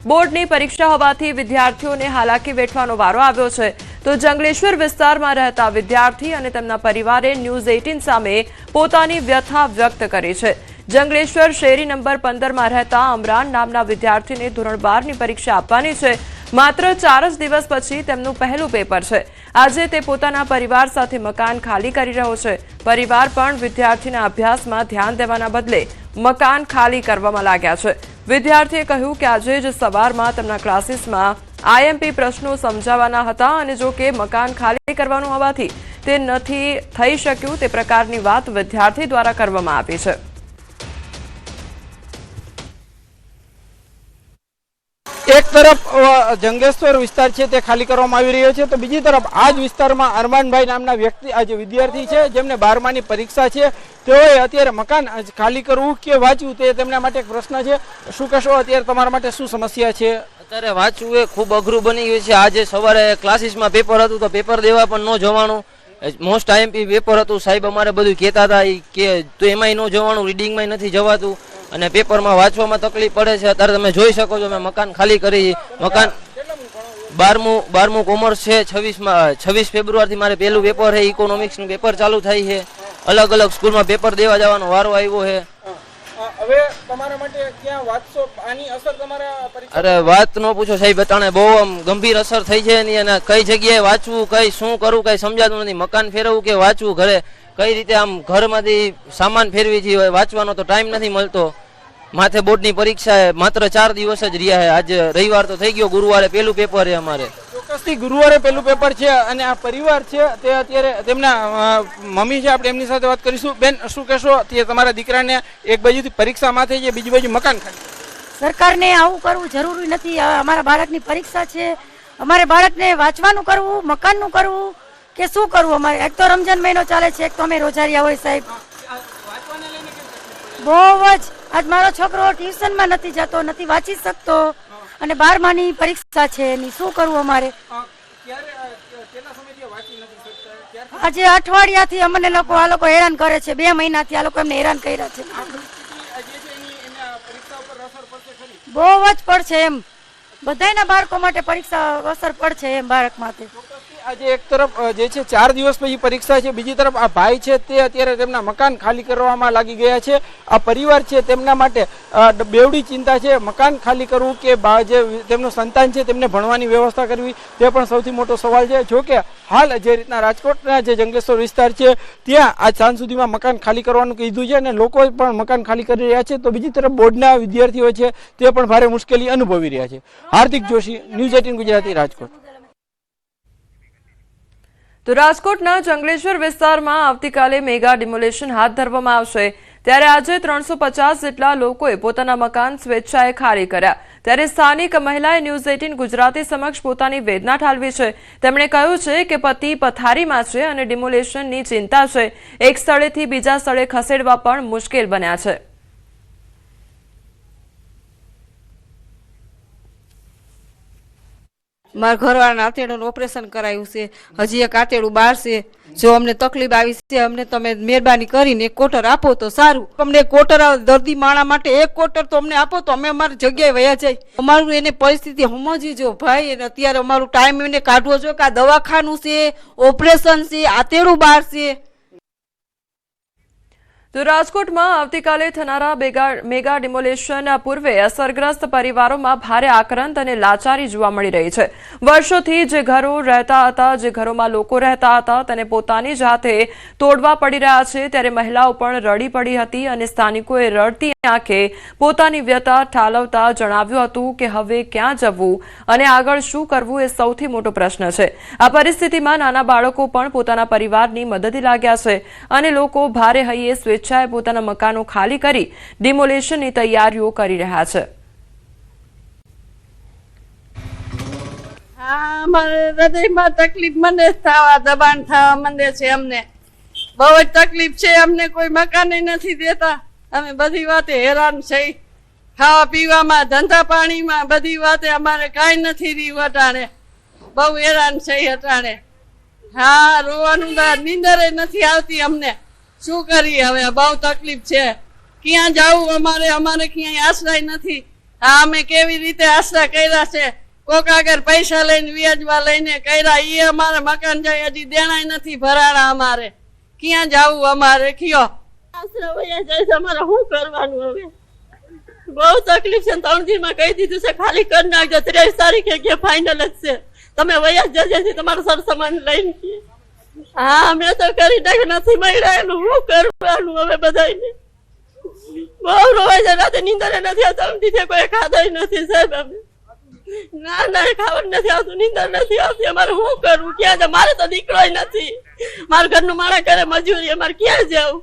બોર્ડની પરીક્ષા હોવાથી વિદ્યાર્થીઓને હાલાકી વેઠવાનો વારો આવ્યો છે તો જંગલેશ્વર વિસ્તારમાં રહેતા વિદ્યાર્થી અને તેમના પરિવારે ન્યૂઝ 18 સામે પોતાની વ્યથા વ્યક્ત કરી છે। જંગલેશ્વર શેરી નંબર 15 માં રહેતા અમરાન નામના વિદ્યાર્થીને ધોરણ 12 ની પરીક્ષા આપવાની છે। માત્ર 4 જ દિવસ પછી તેમનું પહેલું પેપર છે। આજે તે પોતાના પરિવાર સાથે મકાન ખાલી કરી રહ્યો છે। પરિવાર પણ વિદ્યાર્થીના અભ્યાસમાં ધ્યાન દેવાના બદલે મકાન ખાલી કરવામાં લાગ્યા છે। વિદ્યાર્થીએ કહ્યું કે આજે જ સવારમાં તેમના ક્લાસીસમાં આઈએમપી પ્રશ્નો સમજાવવાના હતા અને જો કે મકાન ખાલી કરવાનું હોવાથી તે નથી થઈ શક્યું તે પ્રકારની વાત વિદ્યાર્થી દ્વારા કરવામાં આવી છે। एक तरफ जंगलेश्वर विस्तार है ते खाली करवामां आवी रह्यो छे तो बीजी तरफ आज विस्तार में अरमान भाई नामना व्यक्ति आज विद्यार्थी है जेमने 12मानी परीक्षा है तेओए अत्यारे मकान खाली करवू के वाँचवू ते तेमना माटे एक प्रश्न है। शुं कहो अत्यारे तमारा माटे शुं समस्या है? अत्यारे वाँचवू ए खूब अघरू बनी गयुं छे। आज सवारे क्लासीस में पेपर हतुं तो पेपर देवा पण न जवानुं। मोस्ट आईएमपी पेपर हतुं साहेब अमारे बधुं कहेता हता के तो एमांय न जवानुं रीडिंग में नहीं जवातुं અને પેપરમાં વાંચવામાં તકલીફ પડે છે। અત્યારે તમે જોઈ શકો છો મેં મકાન ખાલી કરી મકાન 12મું કોમર્સ છે। 26 ફેબ્રુઆરીથી મારે પહેલું પેપર છે ઇકોનોમિક્સનું પેપર ચાલુ થાય છે। અલગ અલગ સ્કૂલમાં પેપર દેવા જવાનો વારો આવ્યો છે। હવે તમારા માટે ક્યાં વાંચશો આની અસર તમારા પરીક્ષા? અરે વાત ન પૂછો સાહેબ, અટાણે બહુ આમ ગંભીર અસર થઈ છે એની અને કઈ જગ્યાએ વાંચવું કઈ શું કરવું કઈ સમજાતું નથી। મકાન ફેરવવું કે વાંચવું ઘરે કઈ રીતે આમ ઘરમાંથી સામાન ફેરવી છે વાંચવાનો તો ટાઈમ નથી મળતો। માથે બોર્ડની પરીક્ષા માત્ર 4 દિવસ જ રહ્યા છે। આજે રવિવાર તો થઈ ગયો, ગુરુવારે પહેલું પેપર છે અમારે। ચોક્કસથી ગુરુવારે પહેલું પેપર છે અને આ પરિવાર છે તે અત્યારે તેમના મમ્મી છે, આપણે એમની સાથે વાત કરીશું। બેન શું કહેશો તે તમારા દીકરાને એક બાજુથી પરીક્ષા માથે છે બીજી બાજુ મકાન ખાલી? સરકારને આવું કરવું જરૂરી નથી। અમારા બાળકની પરીક્ષા છે, અમારે બાળકને વાંચવાનું કરવું મકાનનું કરવું કે શું કરવું? અમારે એક તો રમજાન મહિનો ચાલે છે, એક તો અમે રોજારિયા હોય સાહેબ। બહુ જ આજ મારો છોકરો ટ્યુશનમાં નથી જતો, નથી વાંચી શકતો અને 12માની પરીક્ષા છે એની શું કરવું અમારે? આજે અઠવાડિયાથી અમને લોકો આ લોકો હેરાન કરે છે, 2 મહિનાથી આ લોકો એમને હેરાન કર્યા છે। બહુ જ પડશે એમ, બધાના બાળકો માટે પરીક્ષા અસર પડશે એમ બાળક માટે। આજે એક તરફ જે છે 4 દિવસ પછી પરીક્ષા છે, બીજી તરફ આ ભાઈ છે તે અત્યારે તેમના મકાન ખાલી કરવામાં લાગી ગયા છે। આ પરિવાર છે તેમના માટે બેવડી ચિંતા છે। મકાન ખાલી કરવું કે જે તેમનું સંતાન છે તેમને ભણવાની વ્યવસ્થા કરવી તે પણ સૌથી મોટો સવાલ છે। જો કે હાલ જે રીતના રાજકોટના જે જંગલેશ્વર વિસ્તાર છે ત્યાં આજ સાંજ સુધીમાં મકાન ખાલી કરવાનું કીધું છે અને લોકો પણ મકાન ખાલી કરી રહ્યા છે તો બીજી તરફ બોર્ડના વિદ્યાર્થીઓ છે તે પણ ભારે મુશ્કેલી અનુભવી રહ્યા છે। હાર્દિક જોશી, ન્યૂઝ 18 ગુજરાતી, રાજકોટ। તો રાજકોટના જંગલેશ્વર વિસ્તારમાં આવતીકાલે મેગા ડિમોલેશન હાથ ધરવામાં આવશે ત્યારે આજે 350 જેટલા લોકોએ પોતાના મકાન સ્વેચ્છાએ ખાલી કર્યા। ત્યારે સ્થાનિક મહિલાએ ન્યૂઝ 18 ગુજરાતી સમક્ષ પોતાની વેદના ઠાલવી છે। તેમણે કહ્યું છે કે પતિ પથારીમાં છે અને ડિમોલેશનની ચિંતા છે। એક સ્થળેથી બીજા સ્થળે ખસેડવા પણ મુશ્કેલ બન્યા છે। મારા ઘરવાળાના આંતરડાનું ઓપરેશન કરાયું છે, હજી એક આંતરડું બહાર છે। જો અમને તકલીફ આવી છે અમને તમે મહેરબાની કરીને એક ક્વાર્ટર આપો તો સારું। અમને ક્વાર્ટર દર્દી માણા માટે એક ક્વાર્ટર તો અમને આપો તો અમે અમારી જગ્યાએ વયા જાય। અમારું એને પરિસ્થિતિ સમજી જો ભાઈ, એને અત્યારે અમારું ટાઈમ એને કાઢવો જો કે આ દવાખાનું છે, ઓપરેશન છે, આંતરડું બહાર છે। તો રાજકોટમાં આવતીકાલે થનારા મેગા ડિમોલેશન પૂર્વે અસરગ્રસ્ત પરિવારોમાં ભારે આક્રંદ અને લાચારી જોવા મળી રહી છે। વર્ષોથી જે ઘરો રહેતા હતા, જે ઘરોમાં લોકો રહેતા હતા તેને પોતાની જાતે તોડવા પડી રહ્યા છે। ત્યારે મહિલાઓ પણ રડી પડી હતી અને સ્થાનિકોએ રડતી આંખે પોતાની વ્યથા ઠાલવતા જણાવ્યું હતું કે હવે ક્યાં જવું અને આગળ શું કરવું એ સૌથી મોટો પ્રશ્ન છે। આ પરિસ્થિતિમાં નાના બાળકો પણ પોતાના પરિવારની મદદે લાગ્યા છે અને લોકો ભારે હૈયે સ્વેચ્છાએ પોતાના મકાનો ખાલી કરી ડિમોલેશનની તૈયારીઓ કરી રહ્યા છે। હા, મારે હૃદયમાં તકલીફ મને થવા દબાણ થવા માંડે છે। અમને બહુ જ તકલીફ છે, અમને કોઈ મકાને નથી દેતા। અમે બધી વાતે હેરાન છે, ખાવા પીવામાં ધંધા પાણીમાં બધી વાતે અમારે કાંઈ નથી રહ્યું અટાણે। બહુ હેરાન છે અટાણે। હા, રોવાનું નીંદરે નથી આવતી અમને। શું કરીએ હવે, બહુ તકલીફ છે। ક્યાં જવું અમારે ક્યાંય આશ્રય નથી। આ અમે કેવી રીતે આશરા કર્યા છે, કોક આગળ પૈસા લઈને વ્યાજવા લઈને કર્યા, એ અમારે મકાન જાય હજી દેણાય નથી ભરાણા, અમારે ક્યાં જવું, અમારે કયો આશરા વયા જાય છે, અમારે શું કરવાનું હવે? બહુ તકલીફ છે. 3 દિવસમાં કહી દીધું છે ખાલી કરી નાખજો, 23 તારીખે કે ફાઇનલ જ છે, તમે વયા જજે તમારું સરસામાન લઈને. હા મેં તો કરી નાખ્યું, નથી મળ્યા, શું કરવાનું હવે? બધાને બહુ રોવાય છે, રાતે નીંદર નથી આવતા, દીધે કોઈ ખાધા નથી સાહેબ. અમે ના ખાવાનું નથી આવતું, નીંદર નથી આવતી, અમારે શું કરવું? ક્યાં જાય? મારે તો દીકરો નથી, મારા ઘરનું માણા કરે મજૂરી, અમારે ક્યાં જવું?